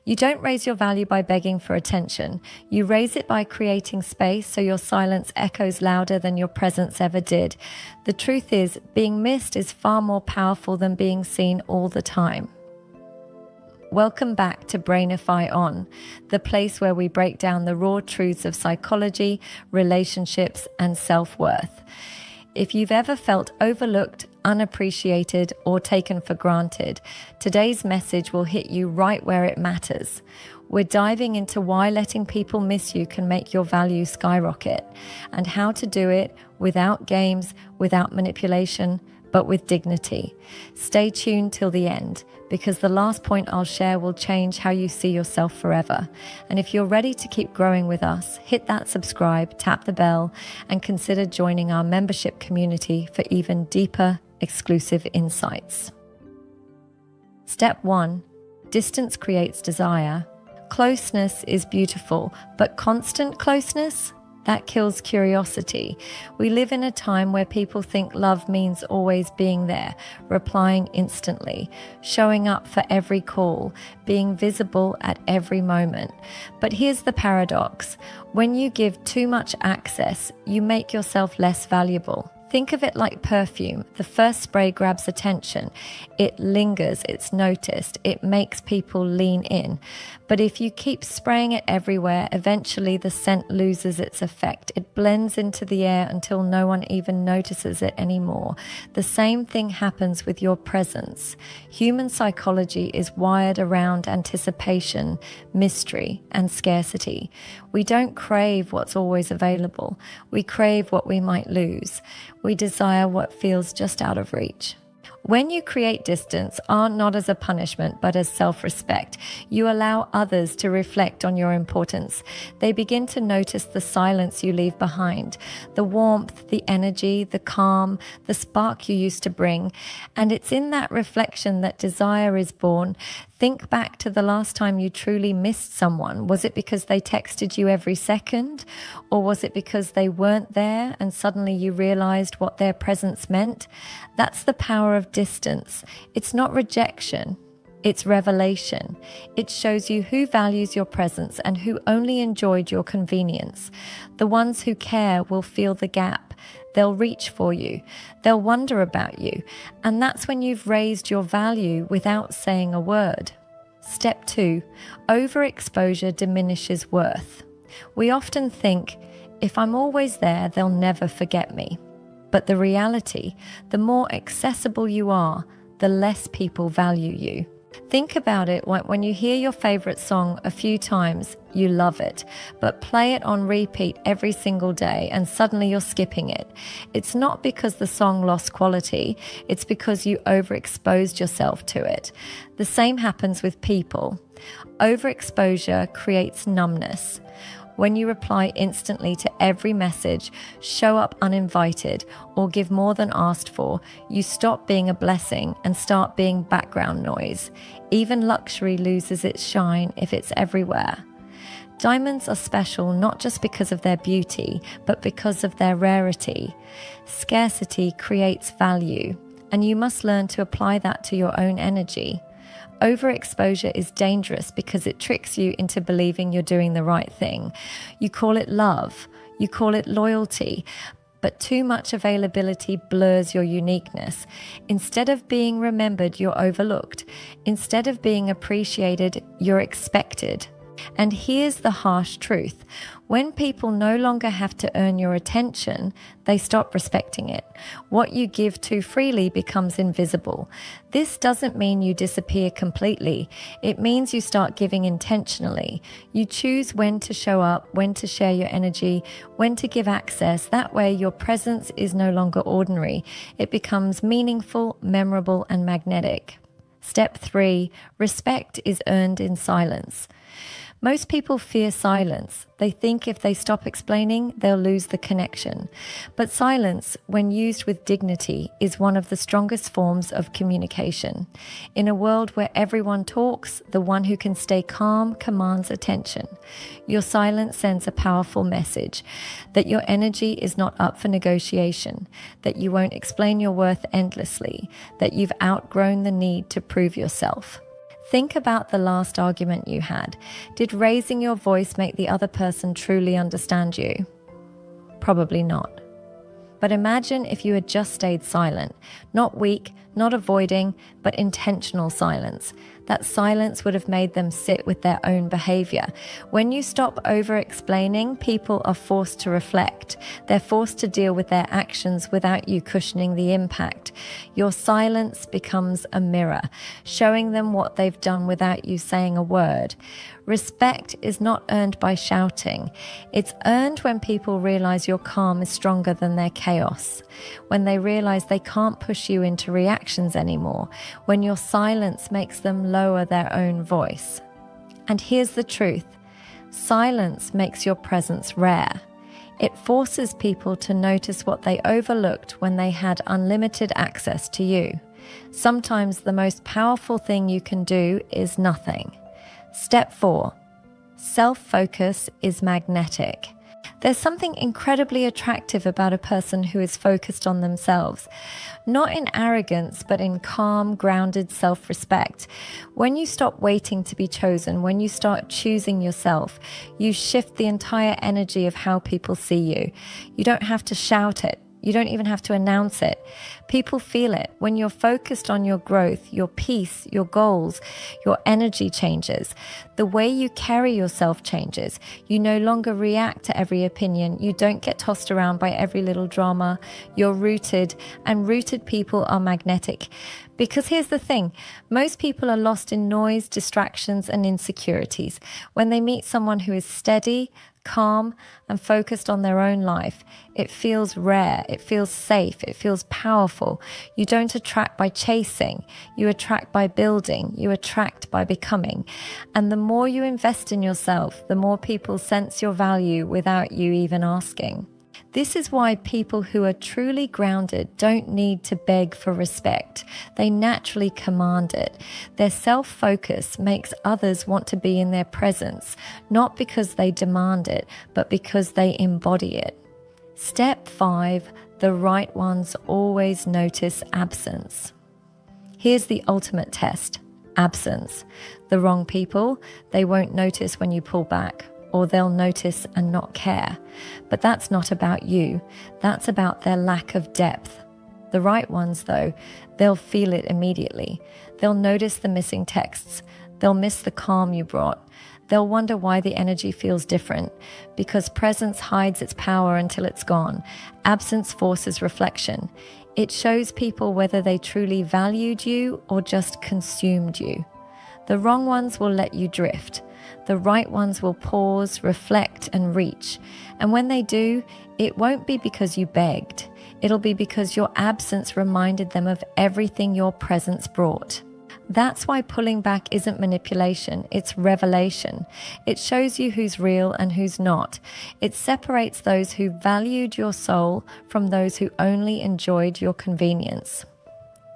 You don't raise your value by begging for attention. You raise it by creating space so your silence echoes louder than your presence ever did. The truth is, being missed is far more powerful than being seen all the time. Welcome back to Brainify On, the place where we break down the raw truths of psychology, relationships, and self-worth. If you've ever felt overlooked, unappreciated, or taken for granted, today's message will hit you right where it matters. We're diving into why letting people miss you can make your value skyrocket, and how to do it without games, without manipulation, but with dignity. Stay tuned till the end, because the last point I'll share will change how you see yourself forever. And if you're ready to keep growing with us, hit that subscribe, tap the bell, and consider joining our membership community for even deeper, exclusive insights. Step 1. Distance creates desire. Closeness is beautiful, but constant closeness? That kills curiosity. We live in a time where people think love means always being there, replying instantly, showing up for every call, being visible at every moment. But here's the paradox. When you give too much access, you make yourself less valuable. Think of it like perfume. The first spray grabs attention. It lingers, it's noticed, it makes people lean in. But if you keep spraying it everywhere, eventually the scent loses its effect. It blends into the air until no one even notices it anymore. The same thing happens with your presence. Human psychology is wired around anticipation, mystery, and scarcity. We don't crave what's always available. We crave what we might lose. We desire what feels just out of reach. When you create distance, not as a punishment, but as self-respect, you allow others to reflect on your importance. They begin to notice the silence you leave behind, the warmth, the energy, the calm, the spark you used to bring. And it's in that reflection that desire is born. Think back to the last time you truly missed someone. Was it because they texted you every second? Or was it because they weren't there and suddenly you realized what their presence meant? That's the power of distance. It's not rejection. It's revelation. It shows you who values your presence and who only enjoyed your convenience. The ones who care will feel the gap. They'll reach for you. They'll wonder about you. And that's when you've raised your value without saying a word. Step 2. Overexposure diminishes worth. We often think, if I'm always there, they'll never forget me. But the reality, the more accessible you are, the less people value you. Think about it when you hear your favorite song a few times, you love it, but play it on repeat every single day and suddenly you're skipping it. It's not because the song lost quality, it's because you overexposed yourself to it. The same happens with people. Overexposure creates numbness. When you reply instantly to every message, show up uninvited, or give more than asked for, you stop being a blessing and start being background noise. Even luxury loses its shine if it's everywhere. Diamonds are special not just because of their beauty, but because of their rarity. Scarcity creates value, and you must learn to apply that to your own energy. Overexposure is dangerous because it tricks you into believing you're doing the right thing. You call it love, you call it loyalty, but too much availability blurs your uniqueness. Instead of being remembered, you're overlooked. Instead of being appreciated, you're expected. And here's the harsh truth. When people no longer have to earn your attention, they stop respecting it. What you give too freely becomes invisible. This doesn't mean you disappear completely. It means you start giving intentionally. You choose when to show up, when to share your energy, when to give access. That way your presence is no longer ordinary. It becomes meaningful, memorable, and magnetic. Step 3, respect is earned in silence. Most people fear silence. They think if they stop explaining, they'll lose the connection. But silence, when used with dignity, is one of the strongest forms of communication. In a world where everyone talks, the one who can stay calm commands attention. Your silence sends a powerful message that your energy is not up for negotiation, that you won't explain your worth endlessly, that you've outgrown the need to prove yourself. Think about the last argument you had. Did raising your voice make the other person truly understand you? Probably not. But imagine if you had just stayed silent, not weak, not avoiding, but intentional silence. That silence would have made them sit with their own behavior. When you stop over-explaining, people are forced to reflect. They're forced to deal with their actions without you cushioning the impact. Your silence becomes a mirror, showing them what they've done without you saying a word. Respect is not earned by shouting. It's earned when people realize your calm is stronger than their chaos. When they realize they can't push you into reactions anymore. When your silence makes them lower their own voice. And here's the truth. Silence makes your presence rare. It forces people to notice what they overlooked when they had unlimited access to you. Sometimes the most powerful thing you can do is nothing. Step 4. Self-focus is magnetic. There's something incredibly attractive about a person who is focused on themselves. Not in arrogance, but in calm, grounded self-respect. When you stop waiting to be chosen, when you start choosing yourself, you shift the entire energy of how people see you. You don't have to shout it. You don't even have to announce it. People feel it. When you're focused on your growth, your peace, your goals, your energy changes. The way you carry yourself changes. You no longer react to every opinion. You don't get tossed around by every little drama. You're rooted, and rooted people are magnetic. Because here's the thing, most people are lost in noise, distractions, and insecurities. When they meet someone who is steady, calm, and focused on their own life, it feels rare, it feels safe, it feels powerful. You don't attract by chasing, you attract by building, you attract by becoming. And the more you invest in yourself, the more people sense your value without you even asking. This is why people who are truly grounded don't need to beg for respect. They naturally command it. Their self-focus makes others want to be in their presence, not because they demand it, but because they embody it. Step 5, the right ones always notice absence. Here's the ultimate test, absence. The wrong people, they won't notice when you pull back. Or they'll notice and not care. But that's not about you. That's about their lack of depth. The right ones, though, they'll feel it immediately. They'll notice the missing texts. They'll miss the calm you brought. They'll wonder why the energy feels different. Because presence hides its power until it's gone. Absence forces reflection. It shows people whether they truly valued you or just consumed you. The wrong ones will let you drift. The right ones will pause, reflect, and reach. And when they do, it won't be because you begged. It'll be because your absence reminded them of everything your presence brought. That's why pulling back isn't manipulation, it's revelation. It shows you who's real and who's not. It separates those who valued your soul from those who only enjoyed your convenience.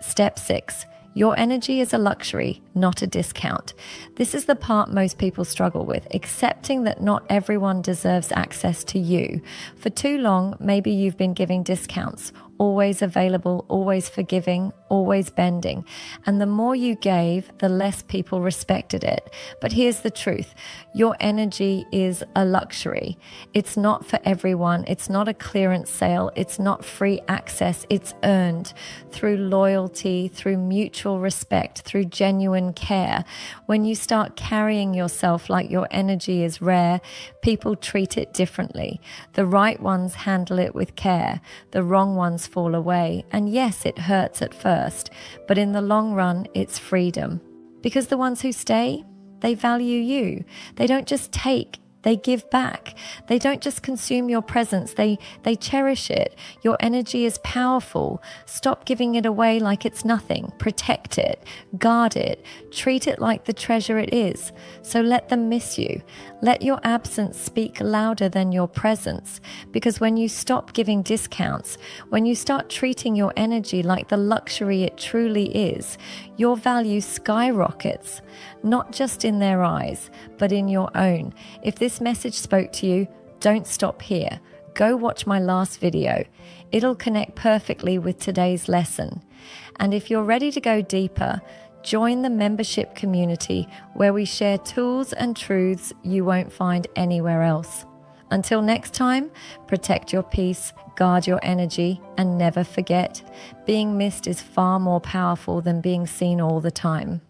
Step 6. Your energy is a luxury, not a discount. This is the part most people struggle with, accepting that not everyone deserves access to you. For too long, maybe you've been giving discounts, always available, always forgiving, always bending. And the more you gave, the less people respected it. But here's the truth. Your energy is a luxury. It's not for everyone. It's not a clearance sale. It's not free access. It's earned through loyalty, through mutual respect, through genuine care. When you start carrying yourself like your energy is rare, people treat it differently. The right ones handle it with care. The wrong ones fall away. And yes, it hurts at first, but in the long run, it's freedom. Because the ones who stay, they value you. They don't just take, they give back. They don't just consume your presence, they cherish it. Your energy is powerful. Stop giving it away like it's nothing. Protect it, guard it, treat it like the treasure it is. So let them miss you. Let your absence speak louder than your presence. Because when you stop giving discounts, when you start treating your energy like the luxury it truly is, your value skyrockets, not just in their eyes, but in your own. If this message spoke to you, don't stop here. Go watch my last video. It'll connect perfectly with today's lesson. And if you're ready to go deeper, Join the membership community where we share tools and truths you won't find anywhere else. Until next time, protect your peace, guard your energy, and never forget, being missed is far more powerful than being seen all the time.